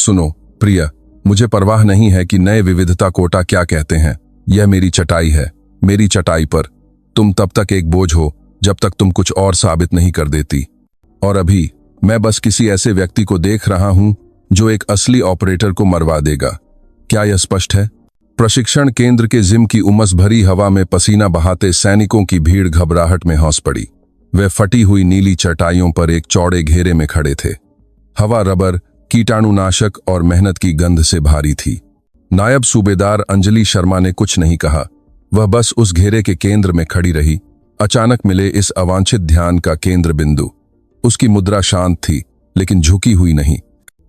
सुनो प्रिय, मुझे परवाह नहीं है कि नए विविधता कोटा क्या कहते हैं। यह मेरी चटाई है। मेरी चटाई पर तुम तब तक एक बोझ हो जब तक तुम कुछ और साबित नहीं कर देती। और अभी मैं बस किसी ऐसे व्यक्ति को देख रहा हूं जो एक असली ऑपरेटर को मरवा देगा। क्या यह स्पष्ट है? प्रशिक्षण केंद्र के जिम की उमस भरी हवा में पसीना बहाते सैनिकों की भीड़ घबराहट में हौस पड़ी। वे फटी हुई नीली चटाइयों पर एक चौड़े घेरे में खड़े थे। हवा रबर, कीटाणुनाशक और मेहनत की गंध से भारी थी। नायब सूबेदार अंजलि शर्मा ने कुछ नहीं कहा। वह बस उस घेरे के केंद्र में खड़ी रही, अचानक मिले इस अवांछित ध्यान का केंद्र बिंदु। उसकी मुद्रा शांत थी लेकिन झुकी हुई नहीं।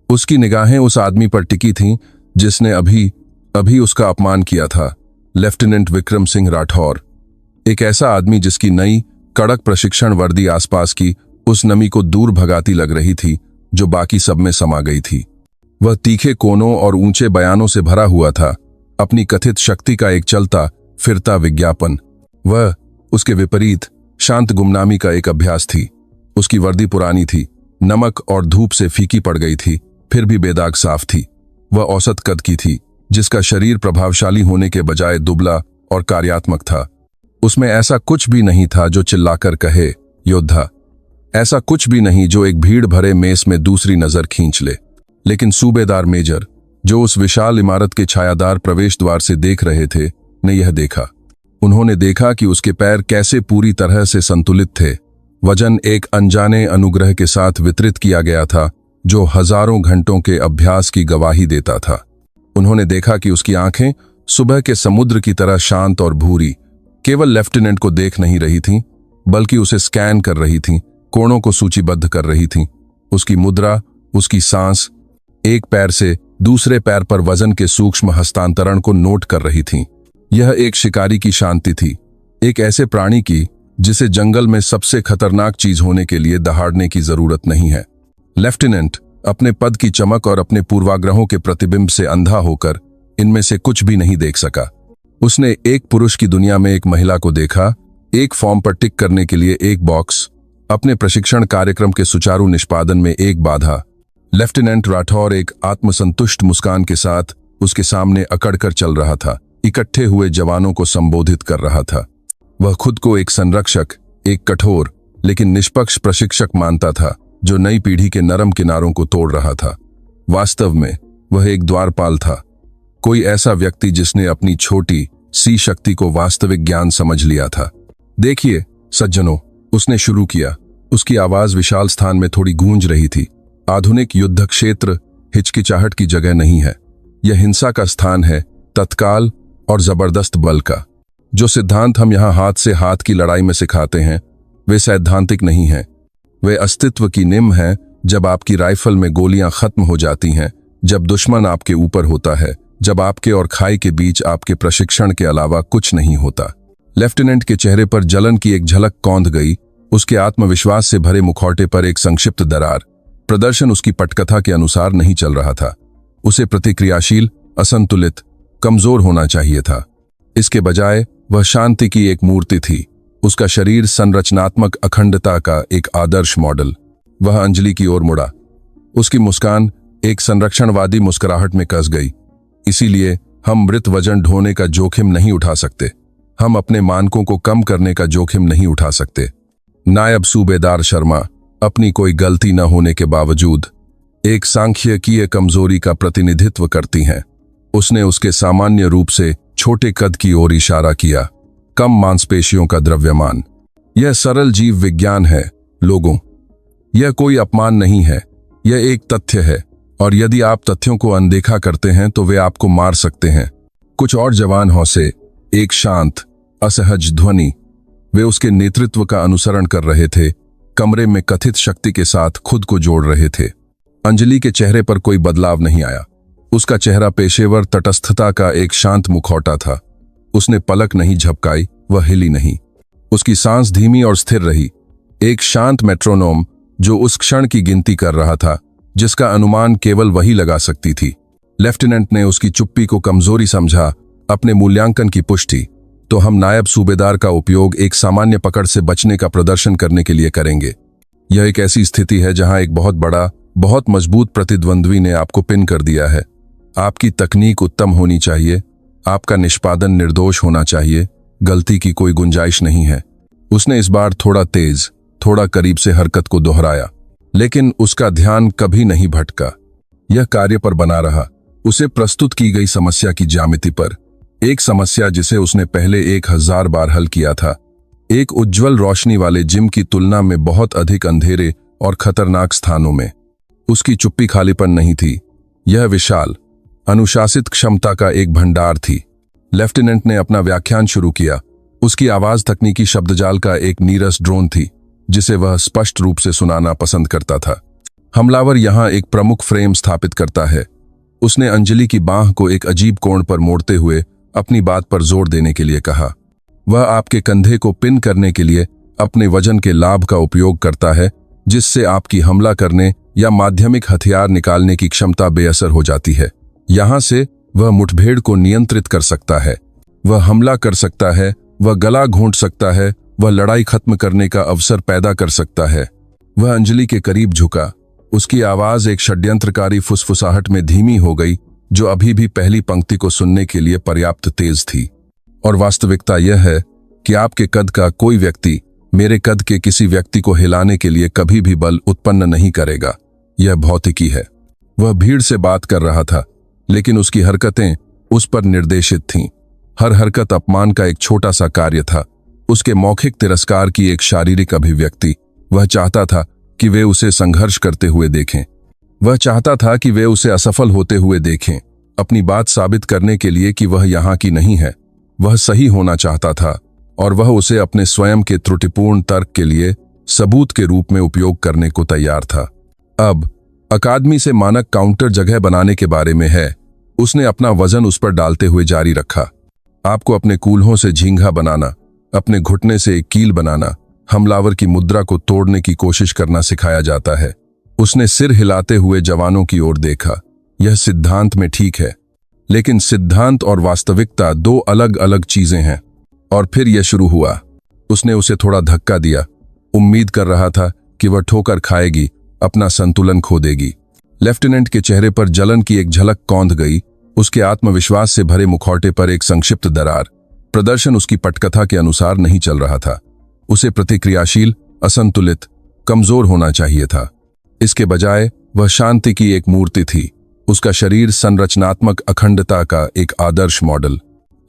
उसकी निगाहें उस आदमी पर टिकी थीं जिसने अभी उसका अपमान किया था, लेफ्टिनेंट विक्रम सिंह राठौर। एक ऐसा आदमी जिसकी नई कड़क प्रशिक्षण वर्दी आसपास की उस नमी को दूर भगाती लग रही थी जो बाकी सब में समा गई थी। वह तीखे कोनों और ऊंचे बयानों से भरा हुआ था, अपनी कथित शक्ति का एक चलता फिरता विज्ञापन। वह उसके विपरीत शांत गुमनामी का एक अभ्यास थी। उसकी वर्दी पुरानी थी, नमक और धूप से फीकी पड़ गई थी, फिर भी बेदाग साफ थी। वह औसत कद की थी, जिसका शरीर प्रभावशाली होने के बजाय दुबला और कार्यात्मक था। उसमें ऐसा कुछ भी नहीं था जो चिल्लाकर कहे योद्धा, ऐसा कुछ भी नहीं जो एक भीड़ भरे मेस में दूसरी नजर खींच ले। लेकिन सूबेदार मेजर, जो उस विशाल इमारत के छायादार प्रवेश द्वार से देख रहे थे, ने यह देखा। उन्होंने देखा कि उसके पैर कैसे पूरी तरह से संतुलित थे। वजन एक अनजाने अनुग्रह के साथ वितरित किया गया था जो हजारों घंटों के अभ्यास की गवाही देता था। उन्होंने देखा कि उसकी आंखें सुबह के समुद्र की तरह शांत और भूरी केवल लेफ्टिनेंट को देख नहीं रही थीं, बल्कि उसे स्कैन कर रही थीं, कोणों को सूचीबद्ध कर रही थीं। उसकी मुद्रा, उसकी सांस, एक पैर से दूसरे पैर पर वजन के सूक्ष्म हस्तांतरण को नोट कर रही थीं। यह एक शिकारी की शांति थी, एक ऐसे प्राणी की जिसे जंगल में सबसे खतरनाक चीज होने के लिए दहाड़ने की जरूरत नहीं है। लेफ्टिनेंट अपने पद की चमक और अपने पूर्वाग्रहों के प्रतिबिंब से अंधा होकर इनमें से कुछ भी नहीं देख सका। उसने एक पुरुष की दुनिया में एक महिला को देखा, एक फॉर्म पर टिक करने के लिए एक बॉक्स, अपने प्रशिक्षण कार्यक्रम के सुचारू निष्पादन में एक बाधा। लेफ्टिनेंट राठौर एक आत्मसंतुष्ट मुस्कान के साथ उसके सामने अकड़कर चल रहा था, इकट्ठे हुए जवानों को संबोधित कर रहा था। वह खुद को एक संरक्षक, एक कठोर लेकिन निष्पक्ष प्रशिक्षक मानता था जो नई पीढ़ी के नरम किनारों को तोड़ रहा था। वास्तव में वह एक द्वारपाल था, कोई ऐसा व्यक्ति जिसने अपनी छोटी सी शक्ति को वास्तविक ज्ञान समझ लिया था। देखिए सज्जनों, उसने शुरू किया। उसकी आवाज विशाल स्थान में थोड़ी गूंज रही थी। आधुनिक युद्ध क्षेत्र हिचकिचाहट की जगह नहीं है। यह हिंसा का स्थान है, तत्काल और जबरदस्त बल का। जो सिद्धांत हम यहाँ हाथ से हाथ की लड़ाई में सिखाते हैं, वे सैद्धांतिक नहीं हैं। वे अस्तित्व की निम्न हैं। जब आपकी राइफल में गोलियां खत्म हो जाती हैं, जब दुश्मन आपके ऊपर होता है, जब आपके और खाई के बीच आपके प्रशिक्षण के अलावा कुछ नहीं होता। लेफ्टिनेंट के चेहरे पर जलन की एक झलक कौंध गई। उसके आत्मविश्वास से भरे मुखौटे पर एक संक्षिप्त दरार। प्रदर्शन उसकी पटकथा के अनुसार नहीं चल रहा था। उसे प्रतिक्रियाशील, असंतुलित, कमजोर होना चाहिए था। इसके बजाय वह शांति की एक मूर्ति थी। उसका शरीर संरचनात्मक अखंडता का एक आदर्श मॉडल। वह अंजलि की ओर मुड़ा। उसकी मुस्कान एक संरक्षणवादी मुस्कुराहट में कस गई। इसीलिए हम मृत वजन ढोने का जोखिम नहीं उठा सकते। हम अपने मानकों को कम करने का जोखिम नहीं उठा सकते। नायब सूबेदार शर्मा अपनी कोई गलती न होने के बावजूद एक सांख्यिकीय कमजोरी का प्रतिनिधित्व करती हैं। उसने उसके सामान्य रूप से छोटे कद की ओर इशारा किया। कम मांसपेशियों का द्रव्यमान। यह सरल जीव विज्ञान है लोगों। यह कोई अपमान नहीं है, यह एक तथ्य है, और यदि आप तथ्यों को अनदेखा करते हैं तो वे आपको मार सकते हैं। कुछ और जवान हौसे, एक शांत, असहज ध्वनि। वे उसके नेतृत्व का अनुसरण कर रहे थे, कमरे में कथित शक्ति के साथ खुद को जोड़ रहे थे। अंजलि के चेहरे पर कोई बदलाव नहीं आया। उसका चेहरा पेशेवर तटस्थता का एक शांत मुखौटा था। उसने पलक नहीं झपकाई, वह हिली नहीं। उसकी सांस धीमी और स्थिर रही, एक शांत मेट्रोनोम जो उस क्षण की गिनती कर रहा था जिसका अनुमान केवल वही लगा सकती थी। लेफ्टिनेंट ने उसकी चुप्पी को कमजोरी समझा, अपने मूल्यांकन की पुष्टि। तो हम नायब सूबेदार का उपयोग एक सामान्य पकड़ से बचने का प्रदर्शन करने के लिए करेंगे। यह एक ऐसी स्थिति है जहां एक बहुत बड़ा, बहुत मजबूत प्रतिद्वंद्वी ने आपको पिन कर दिया है। आपकी तकनीक उत्तम होनी चाहिए, आपका निष्पादन निर्दोष होना चाहिए, गलती की कोई गुंजाइश नहीं है। उसने इस बार थोड़ा तेज, थोड़ा करीब से हरकत को दोहराया, लेकिन उसका ध्यान कभी नहीं भटका। यह कार्य पर बना रहा, उसे प्रस्तुत की गई समस्या की ज्यामिति पर। एक समस्या जिसे उसने पहले 1000 बार हल किया था। एक उज्जवल रोशनी वाले जिम की तुलना में बहुत अधिक अंधेरे और खतरनाक स्थानों में। उसकी चुप्पी खालीपन नहीं थी, यह विशाल, अनुशासित क्षमता का एक भंडार थी। लेफ्टिनेंट ने अपना व्याख्यान शुरू किया। उसकी आवाज तकनीकी शब्दजाल का एक नीरस ड्रोन थी, जिसे वह स्पष्ट रूप से सुनाना पसंद करता था। हमलावर यहां एक प्रमुख फ्रेम स्थापित करता है। उसने अंजलि की बांह को एक अजीब कोण पर मोड़ते हुए अपनी बात पर जोर देने के लिए कहा। वह आपके कंधे को पिन करने के लिए अपने वजन के लाभ का उपयोग करता है, जिससे आपकी हमला करने या माध्यमिक हथियार निकालने की क्षमता बेअसर हो जाती है। यहां से वह मुठभेड़ को नियंत्रित कर सकता है, वह हमला कर सकता है, वह गला घोंट सकता है, वह लड़ाई खत्म करने का अवसर पैदा कर सकता है। वह अंजलि के करीब झुका। उसकी आवाज एक षड्यंत्रकारी फुसफुसाहट में धीमी हो गई, जो अभी भी पहली पंक्ति को सुनने के लिए पर्याप्त तेज थी। और वास्तविकता यह है कि आपके कद का कोई व्यक्ति मेरे कद के किसी व्यक्ति को हिलाने के लिए कभी भी बल उत्पन्न नहीं करेगा। यह भौतिकी है। वह भीड़ से बात कर रहा था, लेकिन उसकी हरकतें उस पर निर्देशित थीं। हर हरकत अपमान का एक छोटा सा कार्य था, उसके मौखिक तिरस्कार की एक शारीरिक अभिव्यक्ति। वह चाहता था कि वे उसे संघर्ष करते हुए देखें। वह चाहता था कि वे उसे असफल होते हुए देखें, अपनी बात साबित करने के लिए कि वह यहाँ की नहीं है। वह सही होना चाहता था, और वह उसे अपने स्वयं के त्रुटिपूर्ण तर्क के लिए सबूत के रूप में उपयोग करने को तैयार था। अब अकादमी से मानक काउंटर जगह बनाने के बारे में है। उसने अपना वजन उस पर डालते हुए जारी रखा। आपको अपने कूल्हों से झींगा बनाना, अपने घुटने से एक कील बनाना, हमलावर की मुद्रा को तोड़ने की कोशिश करना सिखाया जाता है। उसने सिर हिलाते हुए जवानों की ओर देखा। यह सिद्धांत में ठीक है, लेकिन सिद्धांत और वास्तविकता दो अलग अलग चीजें हैं। और फिर यह शुरू हुआ। उसने उसे थोड़ा धक्का दिया, उम्मीद कर रहा था कि वह ठोकर खाएगी, अपना संतुलन खो देगी। लेफ्टिनेंट के चेहरे पर जलन की एक झलक कौंध गई। उसके आत्मविश्वास से भरे मुखौटे पर एक संक्षिप्त दरार। प्रदर्शन उसकी पटकथा के अनुसार नहीं चल रहा था। उसे प्रतिक्रियाशील, असंतुलित, कमजोर होना चाहिए था। इसके बजाय वह शांति की एक मूर्ति थी। उसका शरीर संरचनात्मक अखंडता का एक आदर्श मॉडल।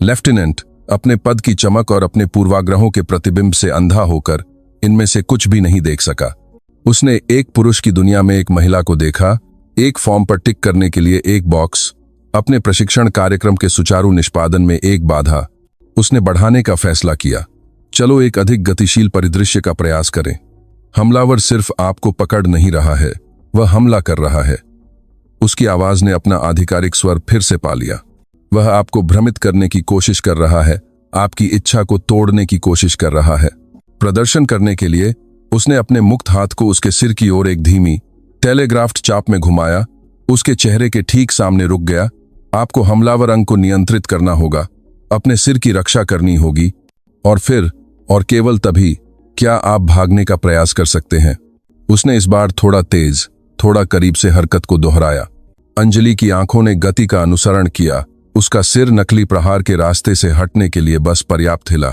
लेफ्टिनेंट अपने पद की चमक और अपने पूर्वाग्रहों के प्रतिबिंब से अंधा होकर इनमें से कुछ भी नहीं देख सका। उसने एक पुरुष की दुनिया में एक महिला को देखा, एक फॉर्म पर टिक करने के लिए एक बॉक्स, अपने प्रशिक्षण कार्यक्रम के सुचारू निष्पादन में एक बाधा। उसने बढ़ाने का फैसला किया। चलो एक अधिक गतिशील परिदृश्य का प्रयास करें। हमलावर सिर्फ आपको पकड़ नहीं रहा है, वह हमला कर रहा है। उसकी आवाज ने अपना आधिकारिक स्वर फिर से पा लिया। वह आपको भ्रमित करने की कोशिश कर रहा है, आपकी इच्छा को तोड़ने की कोशिश कर रहा है। प्रदर्शन करने के लिए उसने अपने मुक्त हाथ को उसके सिर की ओर एक धीमी, टेलीग्राफ्ट चाप में घुमाया। उसके चेहरे के ठीक सामने रुक गया। आपको हमलावर अंग को नियंत्रित करना होगा, अपने सिर की रक्षा करनी होगी, और फिर, और केवल तभी, क्या आप भागने का प्रयास कर सकते हैं। उसने इस बार थोड़ा तेज, थोड़ा करीब से हरकत को दोहराया। अंजलि की आंखों ने गति का अनुसरण किया। उसका सिर नकली प्रहार के रास्ते से हटने के लिए बस पर्याप्त हिला।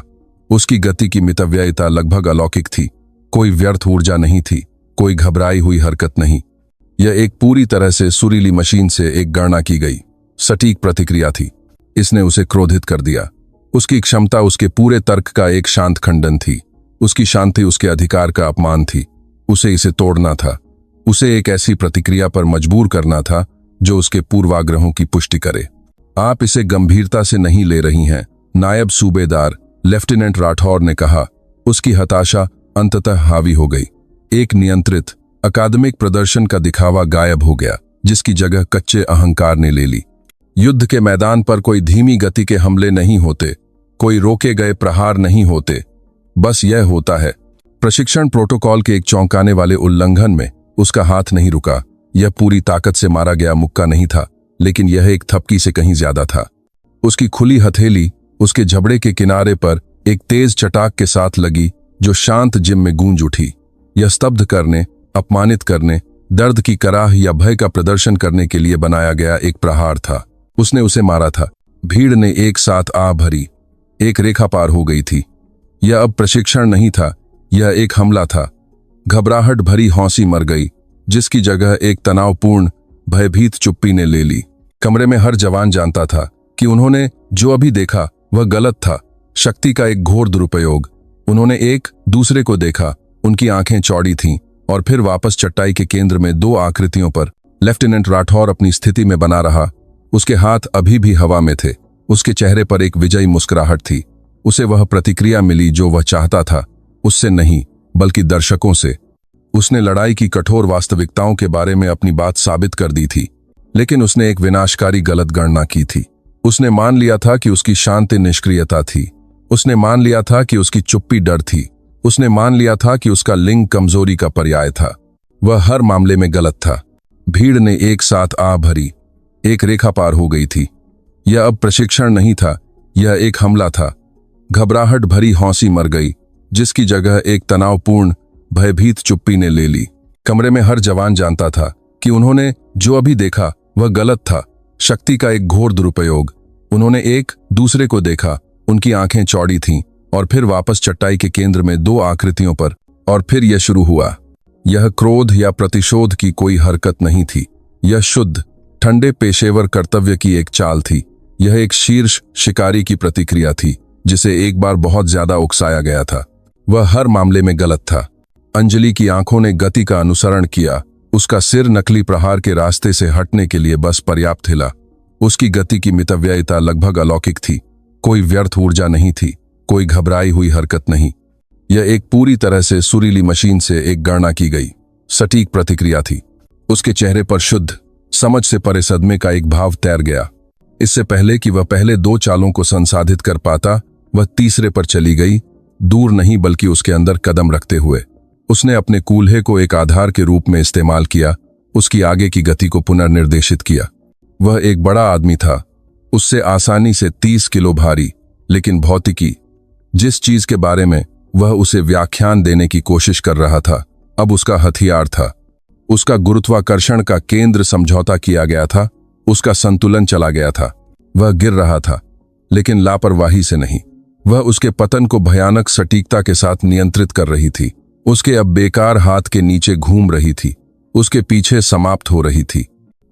उसकी गति की मितव्ययिता लगभग अलौकिक थी। कोई व्यर्थ ऊर्जा नहीं थी, कोई घबराई हुई हरकत नहीं। यह एक पूरी तरह से सुरीली मशीन से एक गणना की गई सटीक प्रतिक्रिया थी। इसने उसे क्रोधित कर दिया। उसकी क्षमता उसके पूरे तर्क का एक शांत खंडन थी। उसकी शांति उसके अधिकार का अपमान थी। उसे इसे तोड़ना था। उसे एक ऐसी प्रतिक्रिया पर मजबूर करना था जो उसके पूर्वाग्रहों की पुष्टि करे। आप इसे गंभीरता से नहीं ले रही हैं, नायब सूबेदार, लेफ्टिनेंट राठौर ने कहा। उसकी हताशा अंततः हावी हो गई। एक नियंत्रित, अकादमिक प्रदर्शन का दिखावा गायब हो गया, जिसकी जगह कच्चे अहंकार ने ले ली। युद्ध के मैदान पर कोई धीमी गति के हमले नहीं होते, कोई रोके गए प्रहार नहीं होते। बस यह होता है। प्रशिक्षण प्रोटोकॉल के एक चौंकाने वाले उल्लंघन में उसका हाथ नहीं रुका। यह पूरी ताकत से मारा गया मुक्का नहीं था, लेकिन यह एक थपकी से कहीं ज्यादा था। उसकी खुली हथेली उसके जबड़े के किनारे पर एक तेज चटाक के साथ लगी, जो शांत जिम में गूंज उठी। यह स्तब्ध करने, अपमानित करने, दर्द की कराह या भय का प्रदर्शन करने के लिए बनाया गया एक प्रहार था। उसने उसे मारा था। भीड़ ने एक साथ आ भरी। एक रेखा पार हो गई थी। यह अब प्रशिक्षण नहीं था, यह एक हमला था। घबराहट भरी हौंसी मर गई, जिसकी जगह एक तनावपूर्ण भयभीत चुप्पी ने ले ली। कमरे में हर जवान जानता था कि उन्होंने जो अभी देखा वह गलत था, शक्ति का एक घोर दुरुपयोग। उन्होंने एक दूसरे को देखा, उनकी आंखें चौड़ी थीं, और फिर वापस चट्टाई के केंद्र में दो आकृतियों पर। लेफ्टिनेंट राठौर अपनी स्थिति में बना रहा। उसके हाथ अभी भी हवा में थे। उसके चेहरे पर एक विजयी मुस्कुराहट थी। उसे वह प्रतिक्रिया मिली जो वह चाहता था, उससे नहीं बल्कि दर्शकों से। उसने लड़ाई की कठोर वास्तविकताओं के बारे में अपनी बात साबित कर दी थी, लेकिन उसने एक विनाशकारी गलत गणना की थी। उसने मान लिया था कि उसकी शांति निष्क्रियता थी। उसने मान लिया था कि उसकी चुप्पी डर थी। उसने मान लिया था कि उसका लिंग कमजोरी का पर्याय था। वह हर मामले में गलत था। भीड़ ने एक साथ आ भरी। एक रेखा पार हो गई थी। यह अब प्रशिक्षण नहीं था, यह एक हमला था। घबराहट भरी हौंसी मर गई, जिसकी जगह एक तनावपूर्ण भयभीत चुप्पी ने ले ली। कमरे में हर जवान जानता था कि उन्होंने जो अभी देखा वह गलत था, शक्ति का एक घोर दुरुपयोग। उन्होंने एक दूसरे को देखा, उनकी आंखें चौड़ी थीं, और फिर वापस चट्टाई के केंद्र में दो आकृतियों पर। और फिर यह शुरू हुआ। यह क्रोध या प्रतिशोध की कोई हरकत नहीं थी। यह शुद्ध, ठंडे पेशेवर कर्तव्य की एक चाल थी। यह एक शीर्ष शिकारी की प्रतिक्रिया थी, जिसे एक बार बहुत ज्यादा उकसाया गया था। वह हर मामले में गलत था। अंजलि की आंखों ने गति का अनुसरण किया। उसका सिर नकली प्रहार के रास्ते से हटने के लिए बस पर्याप्त हिला। उसकी गति की मितव्ययिता लगभग अलौकिक थी। कोई व्यर्थ ऊर्जा नहीं थी, कोई घबराई हुई हरकत नहीं। यह एक पूरी तरह से सुरीली मशीन से एक गणना की गई सटीक प्रतिक्रिया थी। उसके चेहरे पर शुद्ध, समझ से परे सदमे का एक भाव तैर गया। इससे पहले कि वह पहले दो चालों को संसाधित कर पाता, वह तीसरे पर चली गई, दूर नहीं बल्कि उसके अंदर कदम रखते हुए। उसने अपने कूल्हे को एक आधार के रूप में इस्तेमाल किया, उसकी आगे की गति को पुनर्निर्देशित किया। वह एक बड़ा आदमी था, उससे आसानी से 30 किलो भारी, लेकिन भौतिकी, जिस चीज के बारे में वह उसे व्याख्यान देने की कोशिश कर रहा था, अब उसका हथियार था। उसका गुरुत्वाकर्षण का केंद्र समझौता किया गया था, उसका संतुलन चला गया था। वह गिर रहा था, लेकिन लापरवाही से नहीं। वह उसके पतन को भयानक सटीकता के साथ नियंत्रित कर रही थी। उसके अब बेकार हाथ के नीचे घूम रही थी, उसके पीछे समाप्त हो रही थी।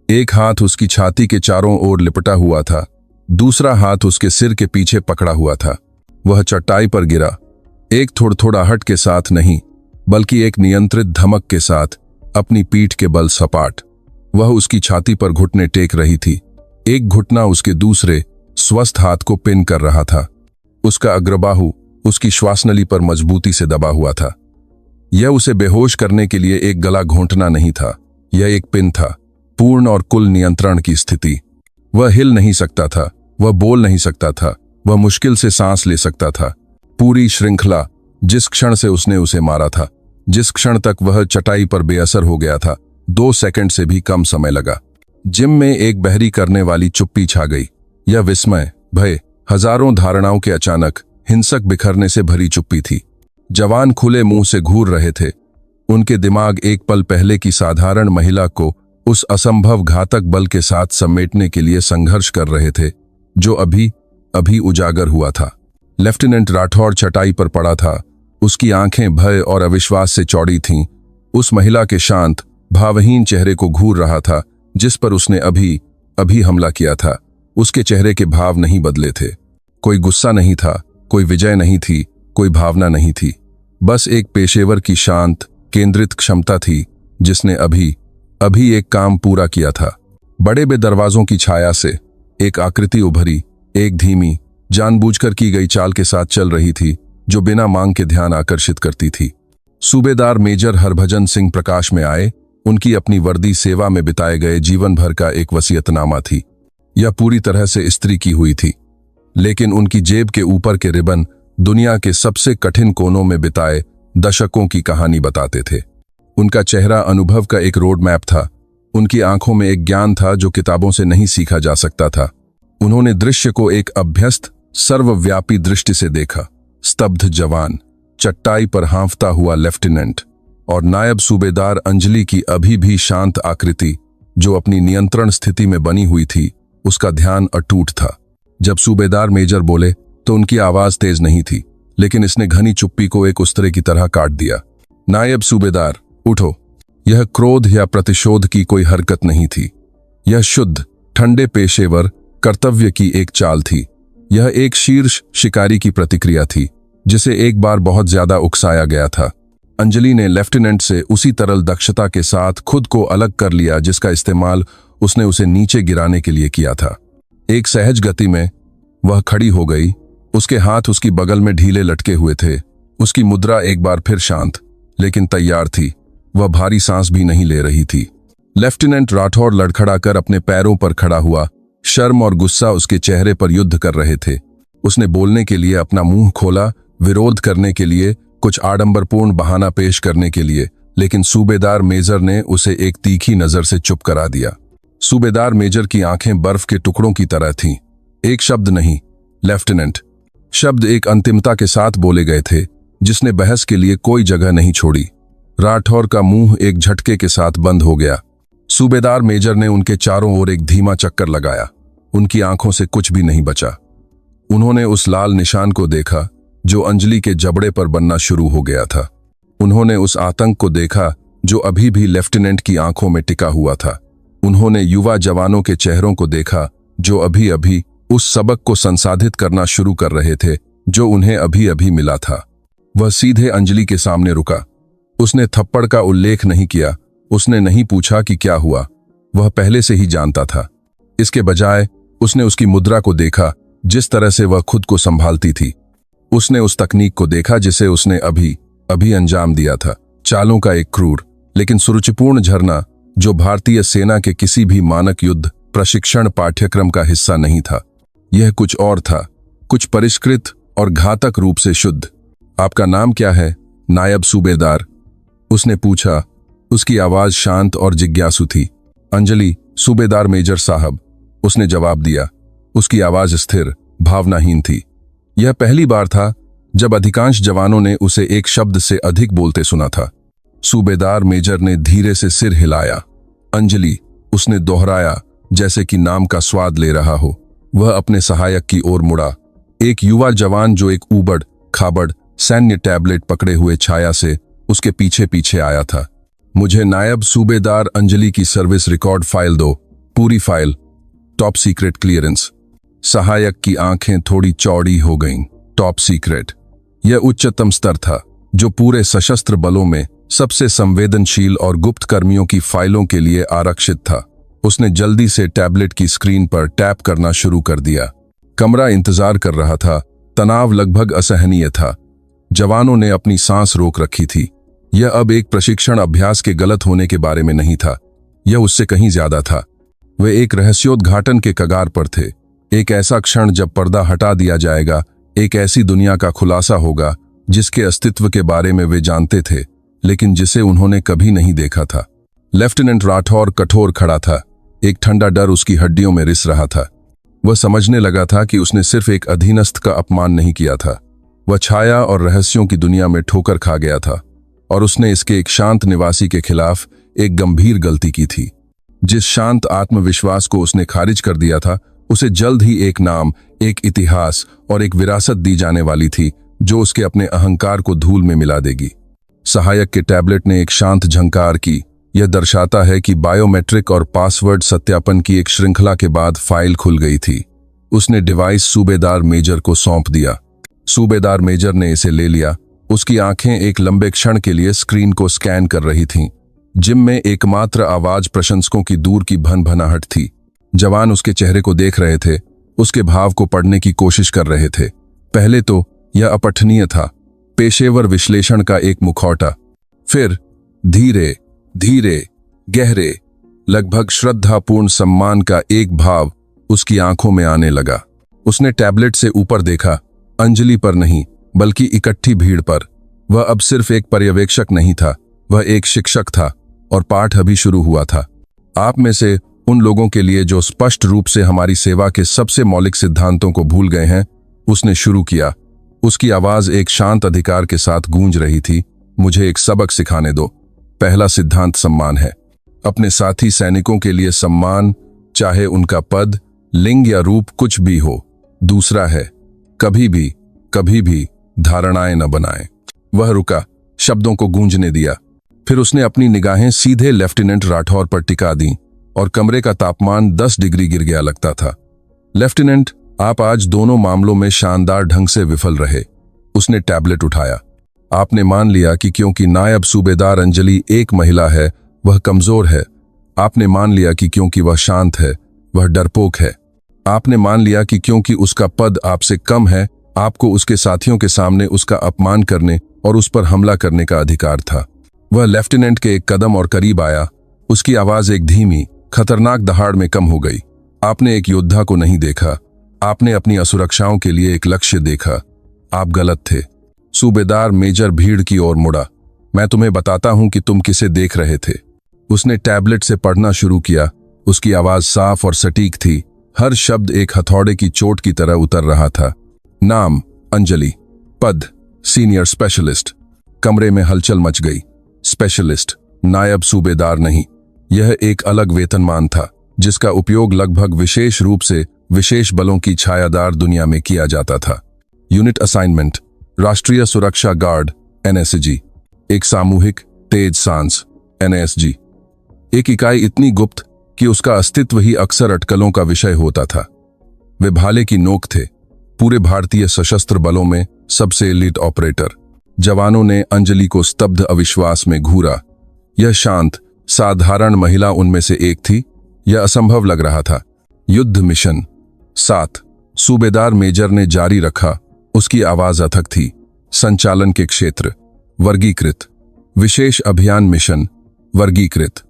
एक हाथ उसकी छाती के चारों ओर लिपटा हुआ था, दूसरा हाथ उसके सिर के पीछे पकड़ा हुआ था। वह चट्टाई पर गिरा, एक थोड़थोड़ाहट के साथ नहीं, बल्कि एक नियंत्रित धमक के साथ, अपनी पीठ के बल सपाट। वह उसकी छाती पर घुटने टेक रही थी। एक घुटना उसके दूसरे स्वस्थ हाथ को पिन कर रहा था। उसका अग्रबाहु उसकी श्वासनली पर मजबूती से दबा हुआ था। यह उसे बेहोश करने के लिए एक गला घोंटना नहीं था, यह एक पिन था, पूर्ण और कुल नियंत्रण की स्थिति। वह हिल नहीं सकता था, वह बोल नहीं सकता था, वह मुश्किल से सांस ले सकता था। पूरी श्रृंखला, जिस क्षण से उसने उसे मारा था, जिस क्षण तक वह चटाई पर बेअसर हो गया था, 2 सेकंड से भी कम समय लगा। जिम में एक बहरी करने वाली चुप्पी छा गई। यह विस्मय, भय, हजारों धारणाओं के अचानक हिंसक बिखरने से भरी चुप्पी थी। जवान खुले मुंह से घूर रहे थे। उनके दिमाग एक पल पहले की साधारण महिला को उस असंभव घातक बल के साथ समेटने के लिए संघर्ष कर रहे थे, जो अभी अभी उजागर हुआ था। लेफ्टिनेंट राठौर चटाई पर पड़ा था। उसकी आंखें भय और अविश्वास से चौड़ी थीं। उस महिला के शांत, भावहीन चेहरे को घूर रहा था, जिस पर उसने अभी अभी हमला किया था। उसके चेहरे के भाव नहीं बदले थे। कोई गुस्सा नहीं था, कोई विजय नहीं थी, कोई भावना नहीं थी। बस एक पेशेवर की शांत, केंद्रित क्षमता थी, जिसने अभी अभी एक काम पूरा किया था। बड़े बे दरवाजों की छाया से एक आकृति उभरी, एक धीमी, जानबूझकर की गई चाल के साथ चल रही थी, जो बिना मांग के ध्यान आकर्षित करती थी। सूबेदार मेजर हरभजन सिंह प्रकाश में आए। उनकी अपनी वर्दी सेवा में बिताए गए जीवन भर का एक वसीयतनामा थी। यह पूरी तरह से इस्त्री की हुई थी, लेकिन उनकी जेब के ऊपर के रिबन दुनिया के सबसे कठिन कोनों में बिताए दशकों की कहानी बताते थे। उनका चेहरा अनुभव का एक रोड मैप था। उनकी आंखों में एक ज्ञान था जो किताबों से नहीं सीखा जा सकता था। उन्होंने दृश्य को एक अभ्यस्त, सर्वव्यापी दृष्टि से देखा। स्तब्ध जवान, चट्टाई पर हाँफता हुआ लेफ्टिनेंट, और नायब सूबेदार अंजलि की अभी भी शांत आकृति जो अपनी नियंत्रण स्थिति में बनी हुई थी, उसका ध्यान अटूट था। जब सूबेदार मेजर बोले तो उनकी आवाज तेज नहीं थी, लेकिन इसने घनी चुप्पी को एक उस्तरे की तरह काट दिया। नायब सूबेदार, उठो। यह क्रोध या प्रतिशोध की कोई हरकत नहीं थी। यह शुद्ध, ठंडे पेशेवर कर्तव्य की एक चाल थी। यह एक शीर्ष शिकारी की प्रतिक्रिया थी जिसे एक बार बहुत ज्यादा उकसाया गया था। अंजलि ने लेफ्टिनेंट से उसी तरल दक्षता के साथ खुद को अलग कर लिया जिसका इस्तेमाल उसने उसे नीचे गिराने के लिए किया था। एक सहज गति में वह खड़ी हो गई। उसके हाथ उसकी बगल में ढीले लटके हुए थे। उसकी मुद्रा एक बार फिर शांत लेकिन तैयार थी। वह भारी सांस भी नहीं ले रही थी। लेफ्टिनेंट राठौर लड़खड़ाकर अपने पैरों पर खड़ा हुआ। शर्म और गुस्सा उसके चेहरे पर युद्ध कर रहे थे। उसने बोलने के लिए अपना मुंह खोला, विरोध करने के लिए, कुछ आडंबरपूर्ण बहाना पेश करने के लिए, लेकिन सूबेदार मेजर ने उसे एक तीखी नजर से चुप करा दिया। सूबेदार मेजर की आंखें बर्फ के टुकड़ों की तरह थीं। एक शब्द नहीं, लेफ्टिनेंट। शब्द एक अंतिमता के साथ बोले गए थे जिसने बहस के लिए कोई जगह नहीं छोड़ी। राठौर का मुंह एक झटके के साथ बंद हो गया। सूबेदार मेजर ने उनके चारों ओर एक धीमा चक्कर लगाया। उनकी आंखों से कुछ भी नहीं बचा। उन्होंने उस लाल निशान को देखा जो अंजलि के जबड़े पर बनना शुरू हो गया था। उन्होंने उस आतंक को देखा जो अभी भी लेफ्टिनेंट की आंखों में टिका हुआ था। उन्होंने युवा जवानों के चेहरों को देखा जो अभी अभी उस सबक को संसाधित करना शुरू कर रहे थे जो उन्हें अभी अभी मिला था। वह सीधे अंजलि के सामने रुका। उसने थप्पड़ का उल्लेख नहीं किया। उसने नहीं पूछा कि क्या हुआ, वह पहले से ही जानता था। इसके बजाय उसने उसकी मुद्रा को देखा, जिस तरह से वह खुद को संभालती थी। उसने उस तकनीक को देखा जिसे उसने अभी अभी अंजाम दिया था। चालों का एक क्रूर लेकिन सुरुचिपूर्ण झरना जो भारतीय सेना के किसी भी मानक युद्ध प्रशिक्षण पाठ्यक्रम का हिस्सा नहीं था। यह कुछ और था, कुछ परिष्कृत और घातक रूप से शुद्ध। आपका नाम क्या है, नायब सूबेदार? उसने पूछा। उसकी आवाज शांत और जिज्ञासु थी। अंजलि, सूबेदार मेजर साहब, उसने जवाब दिया। उसकी आवाज स्थिर, भावनाहीन थी। यह पहली बार था जब अधिकांश जवानों ने उसे एक शब्द से अधिक बोलते सुना था। सूबेदार मेजर ने धीरे से सिर हिलाया। अंजलि, उसने दोहराया जैसे कि नाम का स्वाद ले रहा हो। वह अपने सहायक की ओर मुड़ा। एक युवा जवान जो एक ऊबड़ खाबड़ सैन्य टैबलेट पकड़े हुए छाया से उसके पीछे पीछे आया था। मुझे नायब सूबेदार अंजलि की सर्विस रिकॉर्ड फाइल दो, पूरी फाइल, टॉप सीक्रेट क्लियरेंस। सहायक की आंखें थोड़ी चौड़ी हो गईं। टॉप सीक्रेट, यह उच्चतम स्तर था जो पूरे सशस्त्र बलों में सबसे संवेदनशील और गुप्त कर्मियों की फाइलों के लिए आरक्षित था। उसने जल्दी से टैबलेट की स्क्रीन पर टैप करना शुरू कर दिया। कमरा इंतजार कर रहा था। तनाव लगभग असहनीय था। जवानों ने अपनी सांस रोक रखी थी। यह अब एक प्रशिक्षण अभ्यास के गलत होने के बारे में नहीं था। यह उससे कहीं ज्यादा था। वे एक रहस्योद्घाटन के कगार पर थे। एक ऐसा क्षण जब पर्दा हटा दिया जाएगा, एक ऐसी दुनिया का खुलासा होगा जिसके अस्तित्व के बारे में वे जानते थे लेकिन जिसे उन्होंने कभी नहीं देखा था। लेफ्टिनेंट राठौर कठोर खड़ा था। एक ठंडा डर उसकी हड्डियों में रिस रहा था। वह समझने लगा था कि उसने सिर्फ एक अधीनस्थ का अपमान नहीं किया था, वह छाया और रहस्यों की दुनिया में ठोकर खा गया था और उसने इसके एक शांत निवासी के खिलाफ एक गंभीर गलती की थी। जिस शांत आत्मविश्वास को उसने खारिज कर दिया था, उसे जल्द ही एक नाम, एक इतिहास और एक विरासत दी जाने वाली थी जो उसके अपने अहंकार को धूल में मिला देगी। सहायक के टैबलेट ने एक शांत झंकार की। यह दर्शाता है कि बायोमेट्रिक और पासवर्ड सत्यापन की एक श्रृंखला के बाद फाइल खुल गई थी। उसने डिवाइस सूबेदार मेजर को सौंप दिया। सूबेदार मेजर ने इसे ले लिया। उसकी आंखें एक लंबे क्षण के लिए स्क्रीन को स्कैन कर रही थीं। जिम में एकमात्र आवाज प्रशंसकों की दूर की भनभनाहट थी। जवान उसके चेहरे को देख रहे थे, उसके भाव को पढ़ने की कोशिश कर रहे थे। पहले तो यह अपठनीय था, पेशेवर विश्लेषण का एक मुखौटा। फिर धीरे धीरे गहरे, लगभग श्रद्धापूर्ण सम्मान का एक भाव उसकी आंखों में आने लगा। उसने टैबलेट से ऊपर देखा, अंजलि पर नहीं बल्कि इकट्ठी भीड़ पर। वह अब सिर्फ एक पर्यवेक्षक नहीं था, वह एक शिक्षक था और पाठ अभी शुरू हुआ था। आप में से उन लोगों के लिए जो स्पष्ट रूप से हमारी सेवा के सबसे मौलिक सिद्धांतों को भूल गए हैं, उसने शुरू किया। उसकी आवाज एक शांत अधिकार के साथ गूंज रही थी। मुझे एक सबक सिखाने दो। पहला सिद्धांत सम्मान है। अपने साथी सैनिकों के लिए सम्मान, चाहे उनका पद, लिंग या रूप कुछ भी हो। दूसरा है, कभी भी धारणाएं न बनाएं। वह रुका, शब्दों को गूंजने दिया। फिर उसने अपनी निगाहें सीधे लेफ्टिनेंट राठौर पर टिका दी और कमरे का तापमान 10 डिग्री गिर गया लगता था। लेफ्टिनेंट, आप आज दोनों मामलों में शानदार ढंग से विफल रहे। उसने टैबलेट उठाया। आपने मान लिया कि क्योंकि नायब सूबेदार अंजलि एक महिला है, वह कमजोर है। आपने मान लिया कि क्योंकि वह शांत है, वह डरपोक है। आपने मान लिया कि क्योंकि उसका पद आपसे कम है, आपको उसके साथियों के सामने उसका अपमान करने और उस पर हमला करने का अधिकार था। वह लेफ्टिनेंट के एक कदम और करीब आया। उसकी आवाज एक धीमी, खतरनाक दहाड़ में कम हो गई। आपने एक योद्धा को नहीं देखा, आपने अपनी असुरक्षाओं के लिए एक लक्ष्य देखा। आप गलत थे। सूबेदार मेजर भीड़ की ओर मुड़ा। मैं तुम्हें बताता हूं कि तुम किसे देख रहे थे। उसने टैबलेट से पढ़ना शुरू किया। उसकी आवाज साफ और सटीक थी। हर शब्द एक हथौड़े की चोट की तरह उतर रहा था। नाम अंजलि, पद सीनियर स्पेशलिस्ट। कमरे में हलचल मच गई। स्पेशलिस्ट, नायब सूबेदार नहीं। यह एक अलग वेतनमान था जिसका उपयोग लगभग विशेष रूप से विशेष बलों की छायादार दुनिया में किया जाता था। यूनिट असाइनमेंट, राष्ट्रीय सुरक्षा गार्ड एनएसजी। एक सामूहिक तेज सांस एनएसजी। एक इकाई इतनी गुप्त कि उसका अस्तित्व ही अक्सर अटकलों का विषय होता था। वे भाले की नोक थे। पूरे भारतीय सशस्त्र बलों में सबसे एलीट ऑपरेटर। जवानों ने अंजलि को स्तब्ध अविश्वास में घूरा। यह शांत, साधारण महिला उनमें से एक थी। यह असंभव लग रहा था। युद्ध मिशन 7, सूबेदार मेजर ने जारी रखा। उसकी आवाज अथक थी। संचालन के क्षेत्र वर्गीकृत। विशेष अभियान मिशन वर्गीकृत।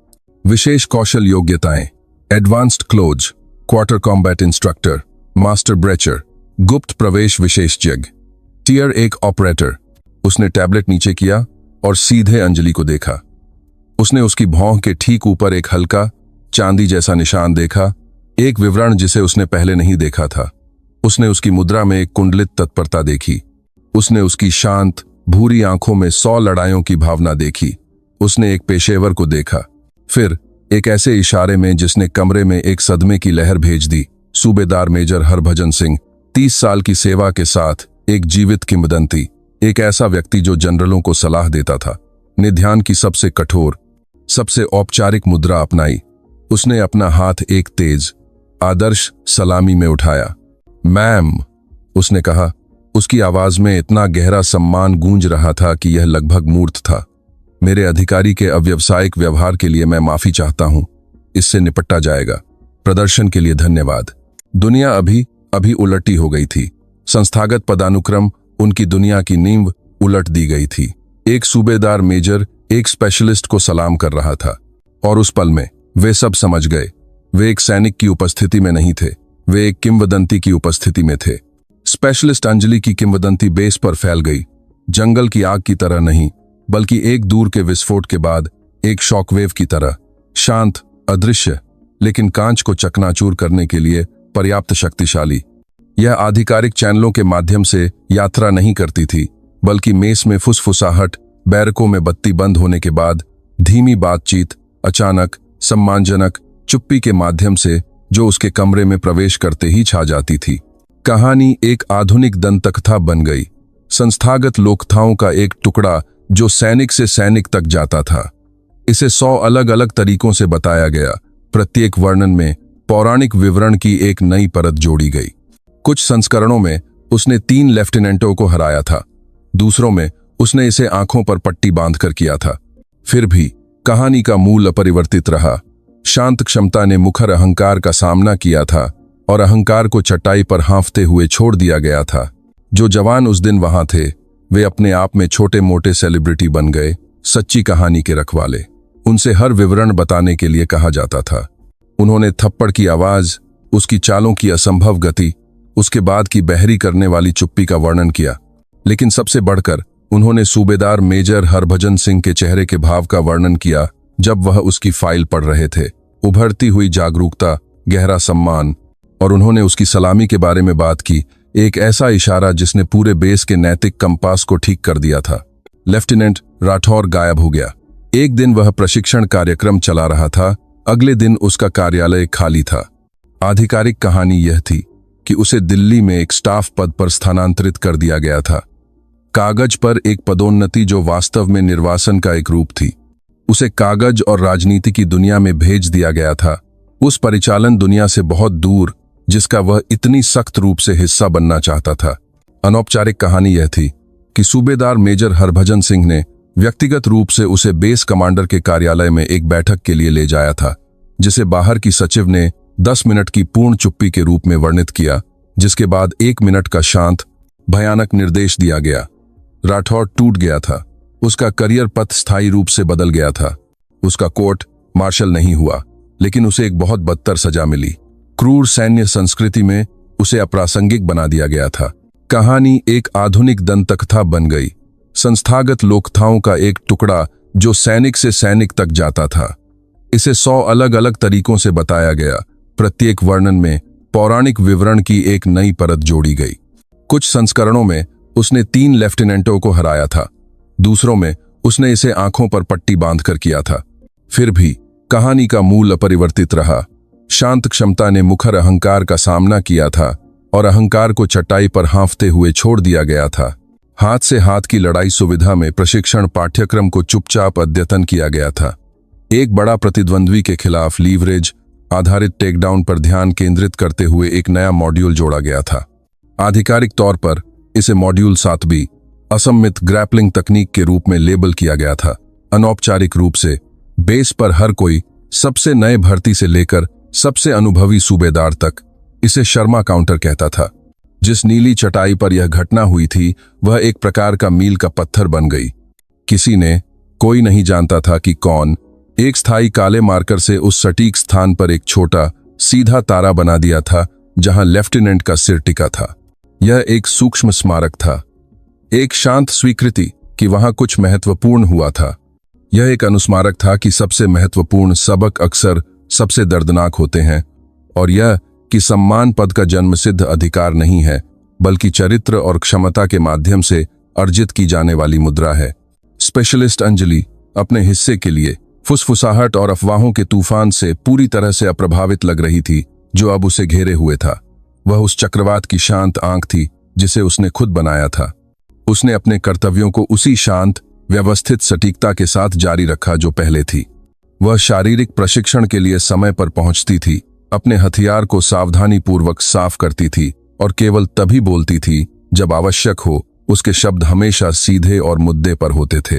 विशेष कौशल योग्यताएं advanced close, quarter combat instructor, master breacher, गुप्त प्रवेश विशेषज्ञ, टियर 1 ऑपरेटर। उसने टैबलेट नीचे किया और सीधे अंजलि को देखा। उसने उसकी भौं के ठीक ऊपर एक हल्का चांदी जैसा निशान देखा, एक विवरण जिसे उसने पहले नहीं देखा था। उसने उसकी मुद्रा में एक कुंडलित तत्परता देखी। उसने उसकी शांत भूरी आंखों में 100 लड़ाइयों की भावना देखी। उसने एक पेशेवर को देखा। फिर एक ऐसे इशारे में जिसने कमरे में एक सदमे की लहर भेज दी। सूबेदार मेजर हरभजन सिंह, 30 साल की सेवा के साथ एक जीवित किंवदंती, एक ऐसा व्यक्ति जो जनरलों को सलाह देता था, ने ध्यान की सबसे कठोर, सबसे औपचारिक मुद्रा अपनाई। उसने अपना हाथ एक तेज, आदर्श सलामी में उठाया। मैम, उसने कहा। उसकी आवाज में इतना गहरा सम्मान गूंज रहा था कि यह लगभग मूर्त था। मेरे अधिकारी के अव्यावसायिक व्यवहार के लिए मैं माफी चाहता हूं। इससे निपटा जाएगा। प्रदर्शन के लिए धन्यवाद। दुनिया अभी उलटी हो गई थी। संस्थागत पदानुक्रम, उनकी दुनिया की नींव उलट दी गई थी। एक सूबेदार मेजर एक स्पेशलिस्ट को सलाम कर रहा था और उस पल में वे सब समझ गए। वे एक सैनिक की उपस्थिति में नहीं थे, वे एक किंवदंती की उपस्थिति में थे। स्पेशलिस्ट अंजलि की किंवदंती बेस पर फैल गई। जंगल की आग की तरह नहीं, बल्कि एक दूर के विस्फोट के बाद एक शॉकवेव की तरह। शांत, अदृश्य, लेकिन कांच को चकनाचूर करने के लिए पर्याप्त शक्तिशाली। यह आधिकारिक चैनलों के माध्यम से यात्रा नहीं करती थी, बल्कि मेस में फुसफुसाहट, बैरकों में बत्ती बंद होने के बाद धीमी बातचीत, अचानक, सम्मानजनक चुप्पी के माध्यम से जो उसके कमरे में प्रवेश करते ही छा जाती थी। कहानी एक आधुनिक दंतकथा बन गई। संस्थागत लोकथाओं का एक टुकड़ा जो सैनिक से सैनिक तक जाता था। इसे 100 अलग अलग तरीकों से बताया गया। प्रत्येक वर्णन में पौराणिक विवरण की एक नई परत जोड़ी गई। कुछ संस्करणों में उसने 3 लेफ्टिनेंटों को हराया था, दूसरों में उसने इसे आंखों पर पट्टी बांधकर किया था। फिर भी कहानी का मूल अपरिवर्तित रहा। शांत क्षमता ने मुखर अहंकार का सामना किया था और अहंकार को चटाई पर हाँफते हुए छोड़ दिया गया था। जो जवान उस दिन वहां थे, वे अपने आप में छोटे मोटे सेलिब्रिटी बन गए, सच्ची कहानी के रखवाले। उनसे हर विवरण बताने के लिए कहा जाता था। उन्होंने थप्पड़ की आवाज, उसकी चालों की असंभव गति, उसके बाद की बहरी करने वाली चुप्पी का वर्णन किया। लेकिन सबसे बढ़कर उन्होंने सूबेदार मेजर हरभजन सिंह के चेहरे के भाव का वर्णन किया जब वह उसकी फाइल पढ़ रहे थे। उभरती हुई जागरूकता, गहरा सम्मान, और उन्होंने उसकी सलामी के बारे में बात की, एक ऐसा इशारा जिसने पूरे बेस के नैतिक कंपास को ठीक कर दिया था। लेफ्टिनेंट राठौर गायब हो गया। एक दिन वह प्रशिक्षण कार्यक्रम चला रहा था, अगले दिन उसका कार्यालय खाली था। आधिकारिक कहानी यह थी कि उसे दिल्ली में एक स्टाफ पद पर स्थानांतरित कर दिया गया था। कागज पर एक पदोन्नति जो वास्तव में निर्वासन का एक रूप थी। उसे कागज और राजनीति की दुनिया में भेज दिया गया था, उस परिचालन दुनिया से बहुत दूर जिसका वह इतनी सख्त रूप से हिस्सा बनना चाहता था। अनौपचारिक कहानी यह थी कि सूबेदार मेजर हरभजन सिंह ने व्यक्तिगत रूप से उसे बेस कमांडर के कार्यालय में एक बैठक के लिए ले जाया था, जिसे बाहर की सचिव ने 10 मिनट की पूर्ण चुप्पी के रूप में वर्णित किया, जिसके बाद 1 मिनट का शांत भयानक निर्देश दिया गया। राठौड़ टूट गया था। उसका करियर पथ स्थायी रूप से बदल गया था। उसका कोर्ट मार्शल नहीं हुआ, लेकिन उसे एक बहुत बदतर सजा मिली। क्रूर सैन्य संस्कृति में उसे अप्रासंगिक बना दिया गया था। कहानी एक आधुनिक दंतकथा बन गई, संस्थागत लोकथाओं का एक टुकड़ा जो सैनिक से सैनिक तक जाता था। इसे 100 अलग अलग तरीकों से बताया गया। प्रत्येक वर्णन में पौराणिक विवरण की एक नई परत जोड़ी गई। कुछ संस्करणों में उसने 3 लेफ्टिनेंटों को हराया था, दूसरों में उसने इसे आंखों पर पट्टी बांधकर किया था। फिर भी कहानी का मूल अपरिवर्तित रहा। शांत क्षमता ने मुखर अहंकार का सामना किया था और अहंकार को चटाई पर हाँफते हुए छोड़ दिया गया था। हाथ से हाथ की लड़ाई सुविधा में प्रशिक्षण पाठ्यक्रम को चुपचाप अद्यतन किया गया था। एक बड़ा प्रतिद्वंद्वी के खिलाफ लीवरेज आधारित टेकडाउन पर ध्यान केंद्रित करते हुए एक नया मॉड्यूल जोड़ा गया था। आधिकारिक तौर पर इसे मॉड्यूल 7B असम्मित ग्रैपलिंग तकनीक के रूप में लेबल किया गया था। अनौपचारिक रूप से बेस पर हर कोई, सबसे नए भर्ती से लेकर सबसे अनुभवी सूबेदार तक, इसे शर्मा काउंटर कहता था। जिस नीली चटाई पर यह घटना हुई थी वह एक प्रकार का मील का पत्थर बन गई। कोई नहीं जानता था कि कौन, एक स्थायी काले मार्कर से उस सटीक स्थान पर एक छोटा सीधा तारा बना दिया था जहां लेफ्टिनेंट का सिर टिका था। यह एक सूक्ष्म स्मारक था, एक शांत स्वीकृति कि वहां कुछ महत्वपूर्ण हुआ था। यह एक अनुस्मारक था कि सबसे महत्वपूर्ण सबक अक्सर सबसे दर्दनाक होते हैं, और यह कि सम्मान पद का जन्मसिद्ध अधिकार नहीं है, बल्कि चरित्र और क्षमता के माध्यम से अर्जित की जाने वाली मुद्रा है। स्पेशलिस्ट अंजलि अपने हिस्से के लिए फुसफुसाहट और अफवाहों के तूफान से पूरी तरह से अप्रभावित लग रही थी जो अब उसे घेरे हुए था। वह उस चक्रवात की शांत आंख थी जिसे उसने खुद बनाया था। उसने अपने कर्तव्यों को उसी शांत, व्यवस्थित सटीकता के साथ जारी रखा जो पहले थी। वह शारीरिक प्रशिक्षण के लिए समय पर पहुंचती थी, अपने हथियार को सावधानीपूर्वक साफ करती थी और केवल तभी बोलती थी जब आवश्यक हो। उसके शब्द हमेशा सीधे और मुद्दे पर होते थे।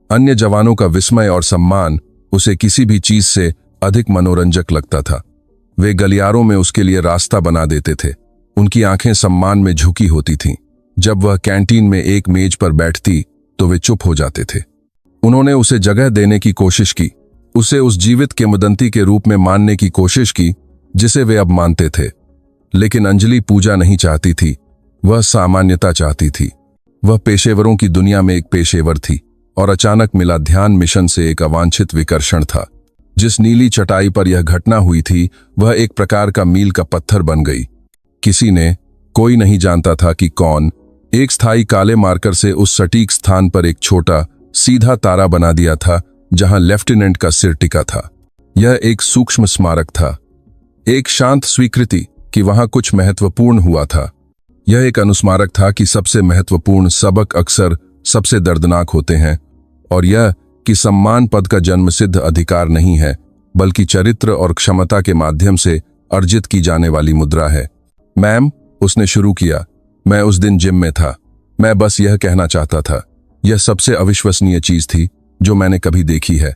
अन्य जवानों का विस्मय और सम्मान उसे किसी भी चीज से अधिक मनोरंजक लगता था। वे गलियारों में उसके लिए रास्ता बना देते थे। उनकी आंखें सम्मान में झुकी होती थीं। जब वह कैंटीन में एक मेज पर बैठती तो वे चुप हो जाते थे। उन्होंने उसे जगह देने की कोशिश की, उसे उस जीवित किंवदंती के रूप में मानने की कोशिश की जिसे वे अब मानते थे। लेकिन अंजलि पूजा नहीं चाहती थी, वह सामान्यता चाहती थी। वह पेशेवरों की दुनिया में एक पेशेवर थी और अचानक मिला ध्यान मिशन से एक अवांछित विकर्षण था। जिस नीली चटाई पर यह घटना हुई थी वह एक प्रकार का मील का पत्थर बन गई। कोई नहीं जानता था कि कौन, एक स्थायी काले मार्कर से उस सटीक स्थान पर एक छोटा सीधा तारा बना दिया था जहां लेफ्टिनेंट का सिर टिका था। यह एक सूक्ष्म स्मारक था, एक शांत स्वीकृति कि वहां कुछ महत्वपूर्ण हुआ था। यह एक अनुस्मारक था कि सबसे महत्वपूर्ण सबक अक्सर सबसे दर्दनाक होते हैं, और यह कि सम्मान पद का जन्मसिद्ध अधिकार नहीं है, बल्कि चरित्र और क्षमता के माध्यम से अर्जित की जाने वाली मुद्रा है। मैम, उसने शुरू किया, मैं उस दिन जिम में था। मैं बस यह कहना चाहता था, यह सबसे अविश्वसनीय चीज थी जो मैंने कभी देखी है।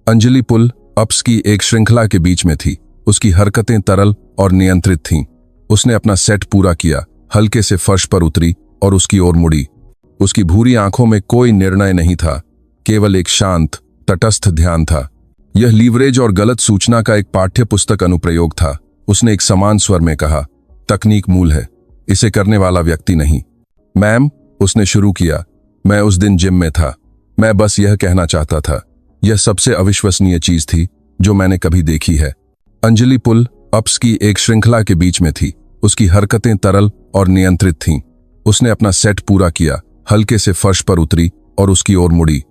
अंजलि पुल अप्स की एक श्रृंखला के बीच में थी। उसकी हरकतें तरल और नियंत्रित थीं। उसने अपना सेट पूरा किया, हल्के से फर्श पर उतरी और उसकी ओर मुड़ी। उसकी भूरी आंखों में कोई निर्णय नहीं था, केवल एक शांत, तटस्थ ध्यान था। यह लीवरेज और गलत सूचना का एक पाठ्य पुस्तक अनुप्रयोग था। उसने एक समान स्वर में कहा, तकनीक मूल है, इसे करने वाला व्यक्ति नहीं। मैम, उसने शुरू किया, मैं उस दिन जिम में था। मैं बस यह कहना चाहता था, यह सबसे अविश्वसनीय चीज थी जो मैंने कभी देखी है। अंजलि पुल अप्स की एक श्रृंखला के बीच में थी। उसकी हरकतें तरल और नियंत्रित थीं। उसने अपना सेट पूरा किया, हल्के से फर्श पर उतरी और उसकी ओर मुड़ी।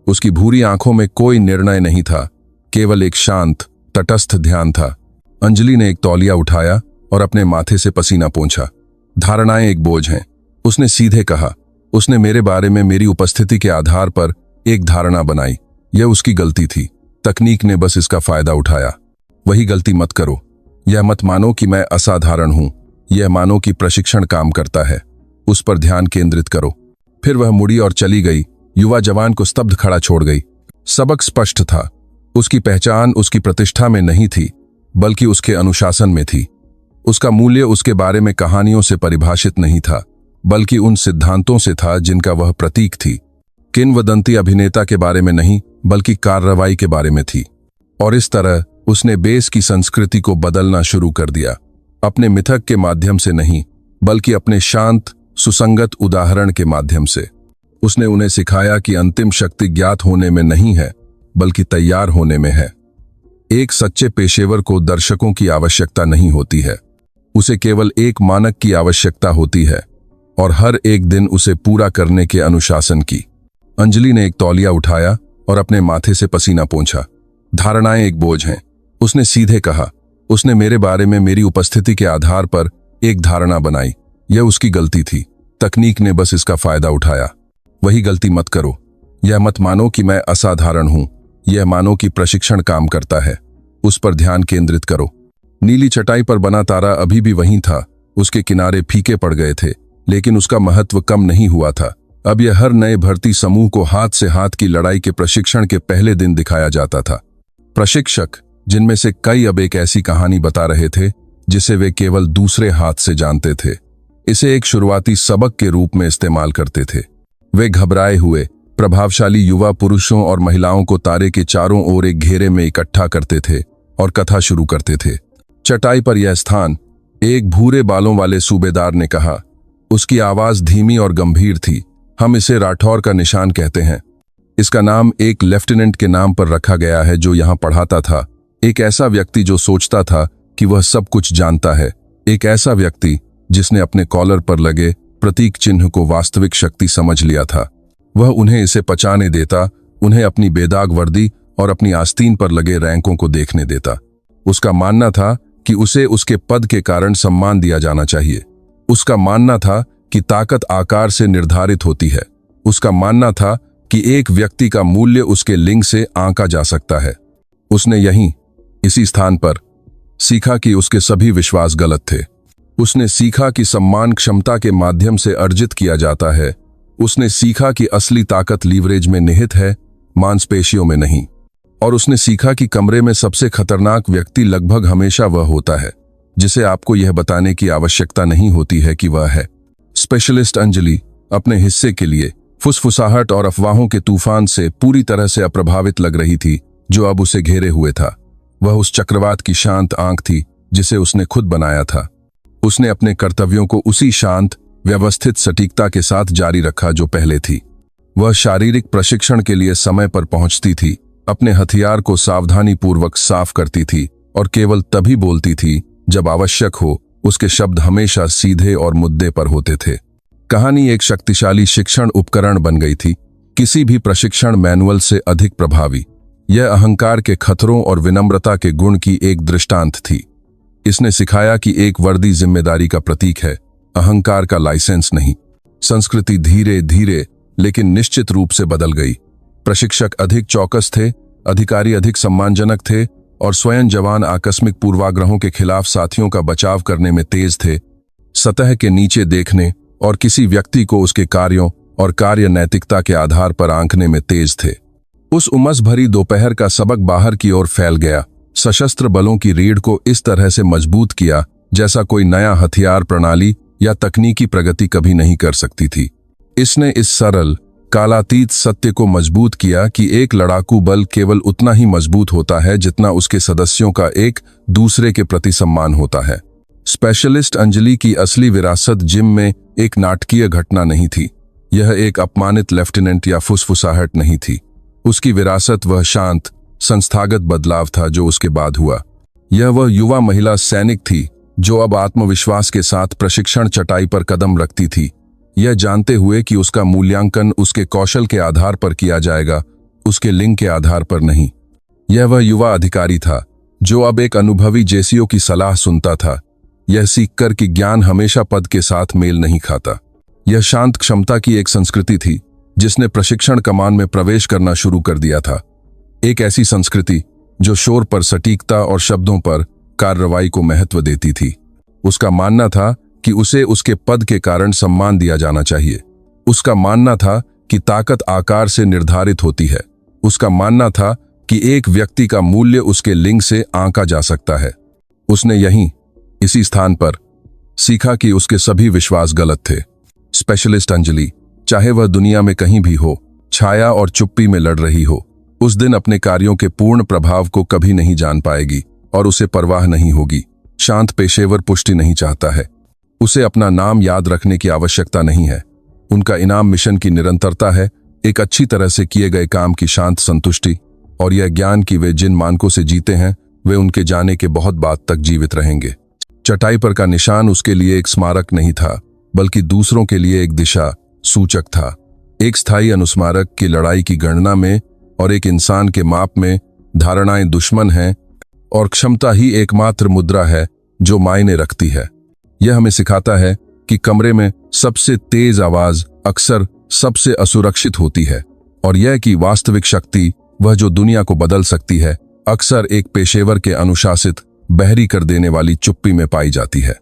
उसकी भूरी आंखों में कोई निर्णय नहीं था, केवल एक शांत तटस्थ ध्यान था। अंजलि ने एक तौलिया उठाया और अपने माथे से पसीना पोंछा। धारणाएं एक बोझ हैं, उसने सीधे कहा। उसने मेरे बारे में मेरी उपस्थिति के आधार पर एक धारणा बनाई। यह उसकी गलती थी, तकनीक ने बस इसका फायदा उठाया। वही गलती मत करो। यह मत मानो कि मैं असाधारण हूं, यह मानो कि प्रशिक्षण काम करता है। उस पर ध्यान केंद्रित करो। फिर वह मुड़ी और चली गई। युवा जवान को स्तब्ध खड़ा छोड़ गई। सबक स्पष्ट था, उसकी पहचान उसकी प्रतिष्ठा में नहीं थी, बल्कि उसके अनुशासन में थी। उसका मूल्य उसके बारे में कहानियों से परिभाषित नहीं था, बल्कि उन सिद्धांतों से था जिनका वह प्रतीक थी। किंवदंती अभिनेता के बारे में नहीं, बल्कि कार्रवाई के बारे में थी। और इस तरह उसने बेस की संस्कृति को बदलना शुरू कर दिया, अपने मिथक के माध्यम से नहीं, बल्कि अपने शांत सुसंगत उदाहरण के माध्यम से। उसने उन्हें सिखाया कि अंतिम शक्ति ज्ञात होने में नहीं है, बल्कि तैयार होने में है। एक सच्चे पेशेवर को दर्शकों की आवश्यकता नहीं होती है, उसे केवल एक मानक की आवश्यकता होती है, और हर एक दिन उसे पूरा करने के अनुशासन की। अंजलि ने एक तौलिया उठाया और अपने माथे से पसीना पोंछा। धारणाएं एक बोझ हैं, उसने सीधे कहा। उसने मेरे बारे में मेरी उपस्थिति के आधार पर एक धारणा बनाई। यह उसकी गलती थी, तकनीक ने बस इसका फायदा उठाया। वही गलती मत करो। यह मत मानो कि मैं असाधारण हूं, यह मानो कि प्रशिक्षण काम करता है। उस पर ध्यान केंद्रित करो। नीली चटाई पर बना तारा अभी भी वहीं था। उसके किनारे फीके पड़ गए थे, लेकिन उसका महत्व कम नहीं हुआ था। अब यह हर नए भर्ती समूह को हाथ से हाथ की लड़ाई के प्रशिक्षण के पहले दिन दिखाया जाता था। प्रशिक्षक, जिनमें से कई अब एक ऐसी कहानी बता रहे थे जिसे वे केवल दूसरे हाथ से जानते थे, इसे एक शुरुआती सबक के रूप में इस्तेमाल करते थे। वे घबराए हुए प्रभावशाली युवा पुरुषों और महिलाओं को तारे के चारों ओर एक घेरे में इकट्ठा करते थे और कथा शुरू करते थे। चटाई पर यह स्थान, एक भूरे बालों वाले सूबेदार ने कहा। उसकी आवाज धीमी और गंभीर थी। हम इसे राठौर का निशान कहते हैं। इसका नाम एक लेफ्टिनेंट के नाम पर रखा गया है जो यहां पढ़ाता था। एक ऐसा व्यक्ति जो सोचता था कि वह सब कुछ जानता है। एक ऐसा व्यक्ति जिसने अपने कॉलर पर लगे प्रतीक चिन्ह को वास्तविक शक्ति समझ लिया था। वह उन्हें इसे पचाने देता, उन्हें अपनी बेदाग वर्दी और अपनी आस्तीन पर लगे रैंकों को देखने देता। उसका मानना था कि उसे उसके पद के कारण सम्मान दिया जाना चाहिए। उसका मानना था कि ताकत आकार से निर्धारित होती है। उसका मानना था कि एक व्यक्ति का मूल्य उसके लिंग से आंका जा सकता है। उसने इसी स्थान पर सीखा कि उसके सभी विश्वास गलत थे। उसने सीखा कि सम्मान क्षमता के माध्यम से अर्जित किया जाता है। उसने सीखा कि असली ताकत लीवरेज में निहित है, मांसपेशियों में नहीं। और उसने सीखा कि कमरे में सबसे खतरनाक व्यक्ति लगभग हमेशा वह होता है जिसे आपको यह बताने की आवश्यकता नहीं होती है कि वह है। स्पेशलिस्ट अंजलि अपने हिस्से के लिए फुसफुसाहट और अफवाहों के तूफान से पूरी तरह से अप्रभावित लग रही थी जो अब उसे घेरे हुए था। वह उस चक्रवात की शांत आंख थी जिसे उसने खुद बनाया था। उसने अपने कर्तव्यों को उसी शांत व्यवस्थित सटीकता के साथ जारी रखा जो पहले थी। वह शारीरिक प्रशिक्षण के लिए समय पर पहुंचती थी, अपने हथियार को सावधानीपूर्वक साफ करती थी और केवल तभी बोलती थी जब आवश्यक हो। उसके शब्द हमेशा सीधे और मुद्दे पर होते थे। कहानी एक शक्तिशाली शिक्षण उपकरण बन गई थी, किसी भी प्रशिक्षण मैनुअल से अधिक प्रभावी। यह अहंकार के खतरों और विनम्रता के गुण की एक दृष्टांत थी। इसने सिखाया कि एक वर्दी जिम्मेदारी का प्रतीक है, अहंकार का लाइसेंस नहीं। संस्कृति धीरे धीरे लेकिन निश्चित रूप से बदल गई। प्रशिक्षक अधिक चौकस थे, अधिकारी अधिक सम्मानजनक थे और स्वयं जवान आकस्मिक पूर्वाग्रहों के खिलाफ साथियों का बचाव करने में तेज थे। सतह के नीचे देखने और किसी व्यक्ति को उसके कार्यों और कार्य नैतिकता के आधार पर आंकने में तेज थे। उस उमस भरी दोपहर का सबक बाहर की ओर फैल गया, सशस्त्र बलों की रीढ़ को इस तरह से मजबूत किया जैसा कोई नया हथियार प्रणाली या तकनीकी प्रगति कभी नहीं कर सकती थी। इसने इस सरल कालातीत सत्य को मजबूत किया कि एक लड़ाकू बल केवल उतना ही मजबूत होता है जितना उसके सदस्यों का एक दूसरे के प्रति सम्मान होता है। स्पेशलिस्ट अंजलि की असली विरासत जिम में एक नाटकीय घटना नहीं थी। यह एक अपमानित लेफ्टिनेंट या फुसफुसाहट नहीं थी। उसकी विरासत वह शांत संस्थागत बदलाव था जो उसके बाद हुआ। यह वह युवा महिला सैनिक थी जो अब आत्मविश्वास के साथ प्रशिक्षण चटाई पर कदम रखती थी, यह जानते हुए कि उसका मूल्यांकन उसके कौशल के आधार पर किया जाएगा उसके लिंग के आधार पर नहीं। यह वह युवा अधिकारी था जो अब एक अनुभवी जेसीओ की सलाह सुनता था, यह सीखकर कि ज्ञान हमेशा पद के साथ मेल नहीं खाता। यह शांत क्षमता की एक संस्कृति थी जिसने प्रशिक्षण कमान में प्रवेश करना शुरू कर दिया था। एक ऐसी संस्कृति जो शोर पर सटीकता और शब्दों पर कार्रवाई को महत्व देती थी। उसका मानना था कि उसे उसके पद के कारण सम्मान दिया जाना चाहिए। उसका मानना था कि ताकत आकार से निर्धारित होती है। उसका मानना था कि एक व्यक्ति का मूल्य उसके लिंग से आंका जा सकता है। उसने इसी स्थान पर सीखा कि उसके सभी विश्वास गलत थे। स्पेशलिस्ट अंजलि, चाहे वह दुनिया में कहीं भी हो, छाया और चुप्पी में लड़ रही हो, उस दिन अपने कार्यों के पूर्ण प्रभाव को कभी नहीं जान पाएगी और उसे परवाह नहीं होगी। शांत पेशेवर पुष्टि नहीं चाहता है। उसे अपना नाम याद रखने की आवश्यकता नहीं है। उनका इनाम मिशन की निरंतरता है, एक अच्छी तरह से किए गए काम की शांत संतुष्टि, और यह ज्ञान कि वे जिन मानकों से जीते हैं वे उनके जाने के बहुत बाद तक जीवित रहेंगे। चटाई पर का निशान उसके लिए एक स्मारक नहीं था, बल्कि दूसरों के लिए एक दिशा सूचक था। एक स्थायी अनुस्मारक की लड़ाई की गणना में और एक इंसान के माप में धारणाएं दुश्मन हैं और क्षमता ही एकमात्र मुद्रा है जो मायने रखती है। यह हमें सिखाता है कि कमरे में सबसे तेज आवाज अक्सर सबसे असुरक्षित होती है, और यह कि वास्तविक शक्ति, वह जो दुनिया को बदल सकती है, अक्सर एक पेशेवर के अनुशासित, बहरी कर देने वाली चुप्पी में पाई जाती है।